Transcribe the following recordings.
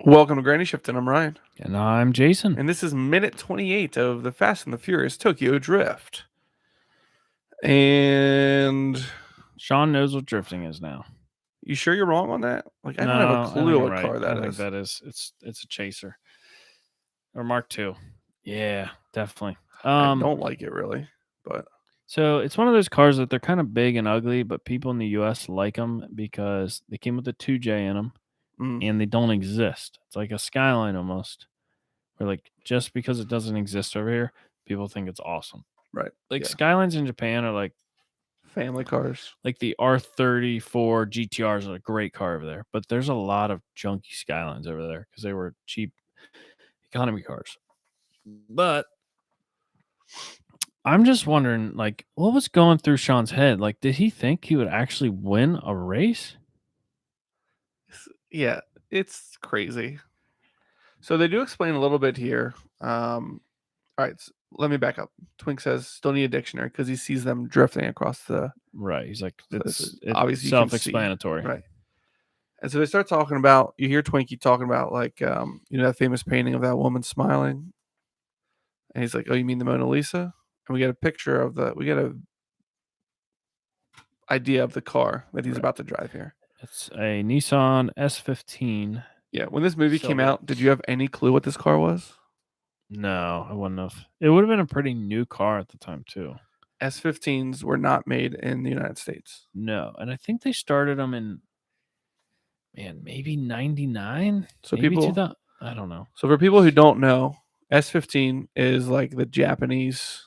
Welcome to Granny Shift, and I'm Ryan. And I'm Jason. And this is minute 28 of the Fast and the Furious Tokyo Drift. And Sean knows what drifting is now. you sure you're wrong on that? Like, I don't have a I think clue you're what right. car that I think is. that is it's a chaser. Or Mark II. Yeah, definitely. I don't like it really, but So it's one of those cars that they're kind of big and ugly, but people in the US like them because they came with a 2J in them and they don't exist. It's like a Skyline almost. Where like just because it doesn't exist over here, people think it's awesome. right. Like yeah. Skylines in Japan are like Family cars. Like the R34 GTRs are a great car over there, but there's a lot of junky Skylines over there because they were cheap economy cars. But I'm just wondering, like, what was going through Sean's head? Like, did he think he would actually win a race? Yeah, it's crazy. So they do explain a little bit here. All right, so let me back up. Twink says still need a dictionary because he sees them drifting across the. Right. He's like, it's obviously self-explanatory. Right. And so they start talking about, you hear Twinkie talking about like, that famous painting of that woman smiling. And he's like, oh, you mean the Mona Lisa? And we get a picture of we get a idea of the car that he's about to drive here. It's a Nissan S15. Yeah. When this movie came out, did you have any clue what this car was? No, I wouldn't have. It would have been a pretty new car at the time too. S15s were not made in the United States. No. And I think they started them in maybe 99. So maybe people, 2000. I don't know. So for people who don't know, S15 is like the Japanese,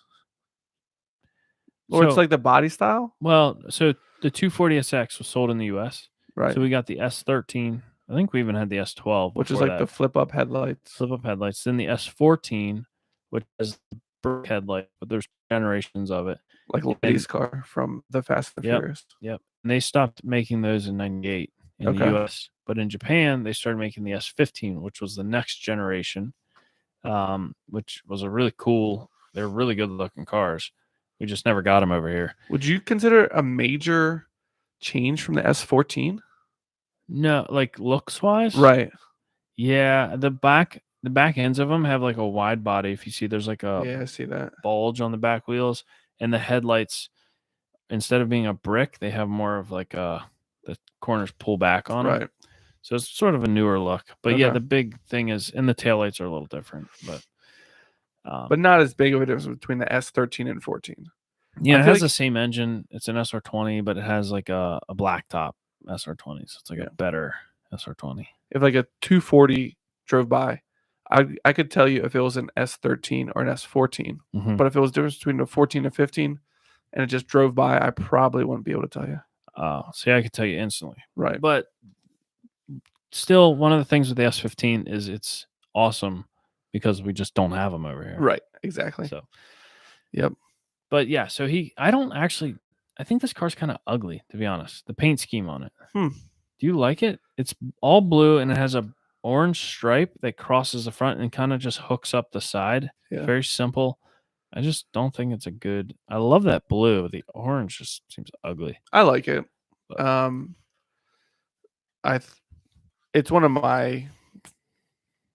or it's like the body style. Well, so the 240SX was sold in the U.S. Right. So we got the S13. I think we even had the S12, which is like the flip-up headlights. Then the S14, which is the brick headlight, but there's generations of it. Like Lady's car from the Fast and the Furious. Yep. And they stopped making those in 98 in the U.S. But in Japan, they started making the S15, which was the next generation, which was a really cool, they're really good-looking cars. We just never got them over here. Would you consider a major change from the S14? No, like looks-wise? Right. Yeah, the back ends of them have like a wide body. If you see, there's like I see that bulge on the back wheels, and the headlights, instead of being a brick, they have more of like the corners pull back on them. Right. So it's sort of a newer look. But yeah, the big thing is, and the taillights are a little different, but not as big of a difference between the S13 and 14. Yeah, it has the same engine. It's an SR20, but it has like a black top SR20, so it's like a better SR20. If like a 240 drove by, I could tell you if it was an S13 or an S14. But if it was difference between a 14 and 15 and it just drove by, I probably wouldn't be able to tell you. See, I could tell you instantly. Right. But still, one of the things with the S15 is it's awesome because we just don't have them over here. Right. Exactly. So, yep. But yeah, so I think this car's kind of ugly, to be honest. The paint scheme on it. Do you like it? It's all blue and it has a orange stripe that crosses the front and kind of just hooks up the side. Yeah. Very simple. I just don't think it's I love that blue. The orange just seems ugly. I like it. But, it's one of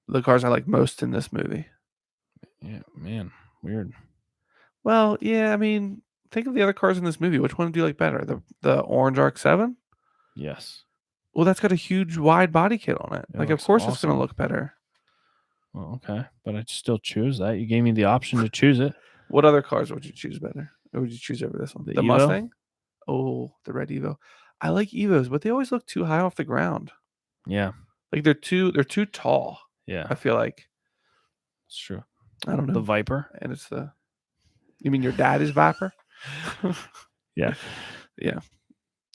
the cars I like most in this movie. Yeah, man. Weird. Well, yeah, I mean, think of the other cars in this movie. Which one do you like better? The orange RX-7? Yes. Well, that's got a huge wide body kit on it. Like, of course it's going to look better. Well, okay. But I'd still choose that. You gave me the option to choose it. What other cars would you choose better? Or would you choose over this one? The Mustang? Oh, the red Evo. I like Evos, but they always look too high off the ground. Yeah. Like they're too tall. Yeah. I feel like. It's true. I don't know. The Viper. And it's you mean your dad is Viper? Yeah. Yeah.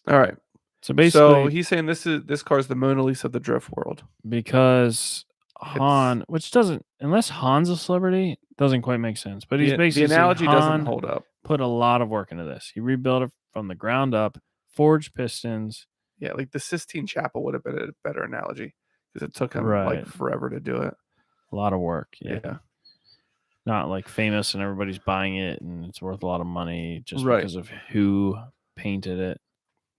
All right. So basically, he's saying this car is the Mona Lisa of the drift world. Because Han, which doesn't, unless Han's a celebrity, doesn't quite make sense. But he's basically the analogy doesn't hold up. Put a lot of work into this. He rebuilt it from the ground up, forged pistons. Yeah, like the Sistine Chapel would have been a better analogy because it took him like forever to do it. A lot of work. Yeah. Not like famous and everybody's buying it and it's worth a lot of money just because of who painted it.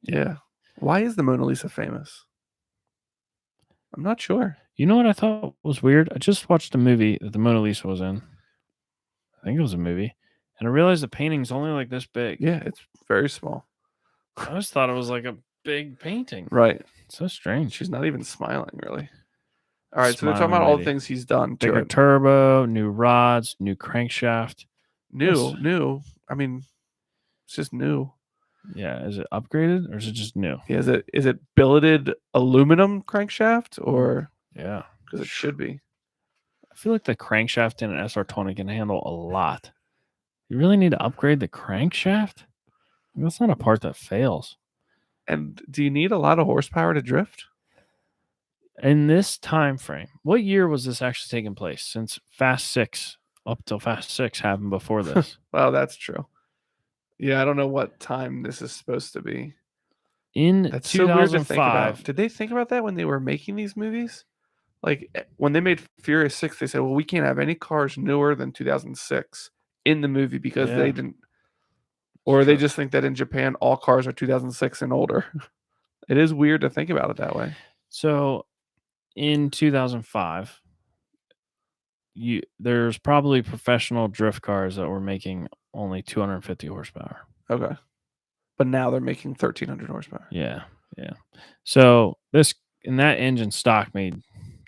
Yeah. Why is the Mona Lisa famous? I'm not sure. You know what I thought was weird? I just watched a movie that the Mona Lisa was in. I think it was a movie. And I realized the painting's only like this big. Yeah, it's very small. I just thought it was like a big painting. Right. So strange. She's not even smiling, really. All right, so they're talking Smiling about all the lady. things he's done to Bigger it. turbo, new rods, new crankshaft. New. I mean, it's just new. Yeah, is it upgraded or is it just new? Yeah, is it billeted aluminum crankshaft or Yeah, because it should be. I feel like the crankshaft in an SR20 can handle a lot. You really need to upgrade the crankshaft? That's not a part that fails. And do you need a lot of horsepower to drift? In this time frame, what year was this actually taking place? Since Fast 6 up till Fast 6 happened before this. Well, that's true. Yeah, I don't know what time this is supposed to be. In That's so weird to 2005, think about. Did they think about that when they were making these movies? Like when they made Furious 6, they said, well, we can't have any cars newer than 2006 in the movie because they didn't. Or they just think that in Japan, all cars are 2006 and older. It is weird to think about it that way. So in 2005, there's probably professional drift cars that were making only 250 horsepower. Okay. But now they're making 1,300 horsepower. Yeah. So that engine stock made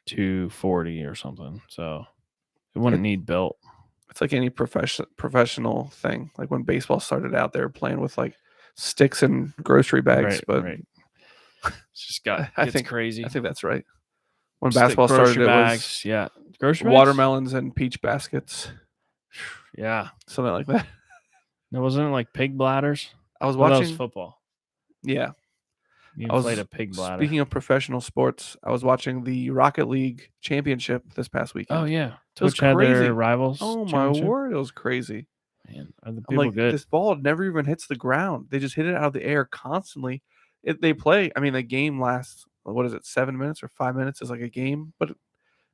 240 or something. So it wouldn't need built. It's like any professional thing. Like when baseball started out, they were playing with like sticks and grocery bags. Right. It's just crazy. I think that's right. When basketball started, bags, it was grocery watermelons and peach baskets. Yeah, something like that. It wasn't like pig bladders. I was watching that was football. Yeah, you played a pig bladder. Speaking of professional sports, I was watching the Rocket League Championship this past weekend. Oh yeah, Twitch had their rivals. Oh my word, it was crazy. Man, are the people good? This ball never even hits the ground. They just hit it out of the air constantly. They play. I mean, the game lasts. What is it? 7 minutes or 5 minutes is like a game. But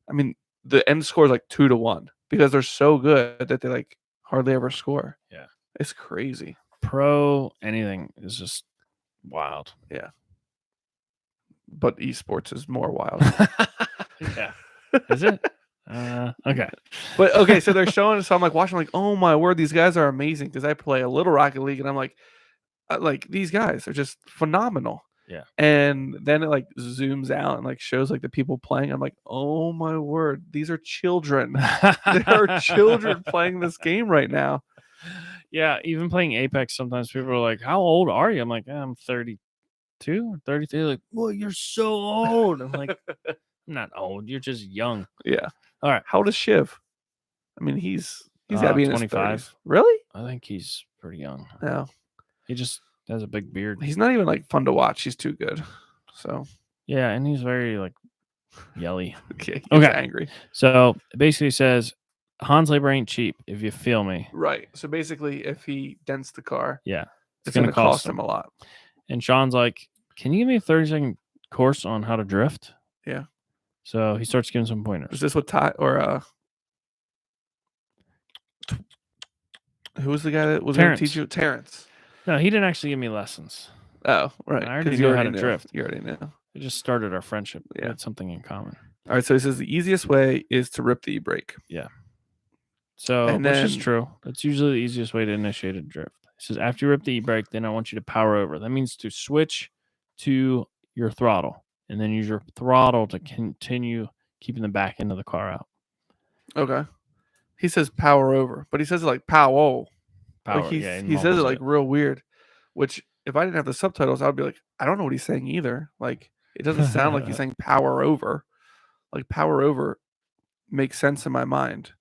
I mean, the end score is like 2-1 because they're so good that they like hardly ever score. Yeah, it's crazy. Pro anything is just wild. Yeah, but esports is more wild. Yeah, is it? Okay. But okay, so they're showing us. So I'm like watching, like, oh my word, these guys are amazing because I play a little Rocket League, and I'm like these guys are just phenomenal. Yeah. And then it like zooms out and like shows like the people playing. I'm like, oh my word, these are children. There are children playing this game right now. Yeah, even playing Apex, sometimes people are like, "How old are you?" I'm like, "I'm 32 or 33." Like, well, you're so old. I'm like, I'm not old. You're just young. Yeah. All right. How old is Shiv? I mean, he's got to be in 25. his 30s. Really? I think he's pretty young. No. He just has a big beard. He's not even like fun to watch. He's too good. So. Yeah, and he's very like yelly. Okay. He's angry. So it basically says Hans labor ain't cheap, if you feel me. Right. So basically, if he dents the car, it's going to cost him a lot. And Sean's like, "Can you give me a 30-second course on how to drift?" Yeah. So he starts giving some pointers. Is this what Ty or who was the guy that was going to teach you? Terrence. No, he didn't actually give me lessons. Oh, right. I already knew how to drift. You already knew. It just started our friendship. Yeah. We had something in common. All right. So he says the easiest way is to rip the e-brake. Yeah. So, which is true. That's usually the easiest way to initiate a drift. He says, after you rip the e-brake, then I want you to power over. That means to switch to your throttle and then use your throttle to continue keeping the back end of the car out. Okay. He says power over, but he says it like pow. Power. Like he says it like real weird, which if I didn't have the subtitles, I would be like, I don't know what he's saying either. Like it doesn't sound like he's saying power over. Like power over makes sense in my mind.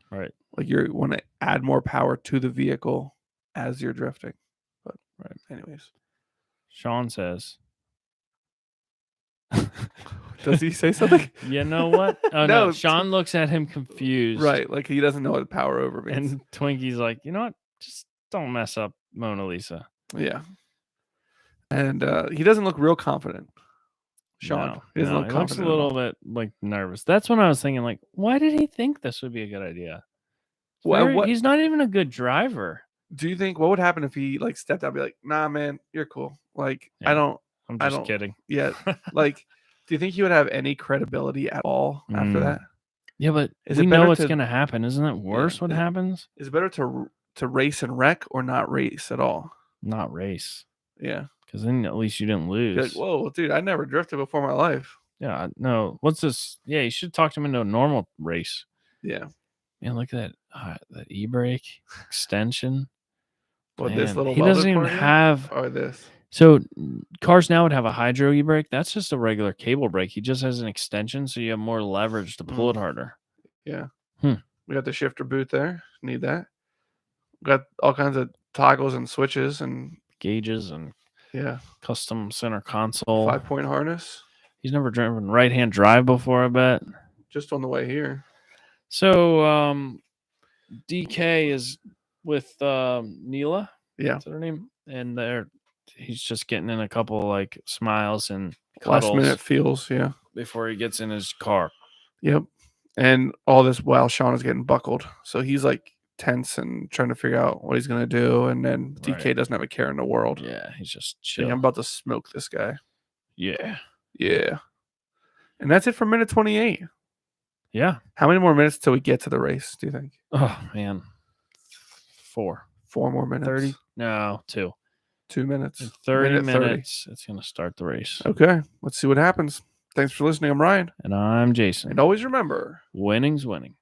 Right. Like you want to add more power to the vehicle as you're drifting. But anyways. Sean says. Does he say something? You know what? Oh no. Sean looks at him confused. Right. Like he doesn't know what power over means. And Twinkie's like, you know what? Just don't mess up Mona Lisa. Yeah. And he doesn't look real confident. Sean. He looks a little bit like nervous. That's when I was thinking, like, why did he think this would be a good idea? Well, he's not even a good driver. Do you think what would happen if he like stepped out and be like, nah, man, you're cool. Like, I'm just kidding. Yeah. Like, Do you think he would have any credibility at all after that? Yeah, but Is we it know better what's to- going to happen. Isn't it worse Yeah. what happens? Is it better to race and wreck or not race at all? Not race. Yeah. Because then at least you didn't lose. Be like, whoa, dude, I never drifted before my life. Yeah, no. What's this? Yeah, you should talk to him into a normal race. Yeah. Man, look at that e-brake extension. What, this Man, little he welded doesn't even part here? have. Or this? So cars now would have a hydro e-brake. That's just a regular cable brake. He just has an extension, so you have more leverage to pull it harder. Yeah. Hmm. We got the shifter boot there. Need that. We got all kinds of toggles and switches and Gauges and yeah, custom center console. 5-point harness. He's never driven right-hand drive before, I bet. Just on the way here. So DK is with Neela. Yeah. Is that her name? And he's just getting in a couple like smiles and Last cuddles minute feels, yeah. before he gets in his car. Yep. And all this while Sean is getting buckled. So he's like tense and trying to figure out what he's going to do. And then DK Right. doesn't have a care in the world. Yeah, he's just Like, chill. I'm about to smoke this guy. Yeah. Yeah. And that's it for minute 28. Yeah. How many more minutes till we get to the race, do you think? Oh, man. 4. 4 more minutes. 30? No, 2. 2 minutes. In 30 Minute 30. minutes, it's going to start the race. Okay. Let's see what happens. Thanks for listening. I'm Ryan. And I'm Jason. And always remember, Winning's winning.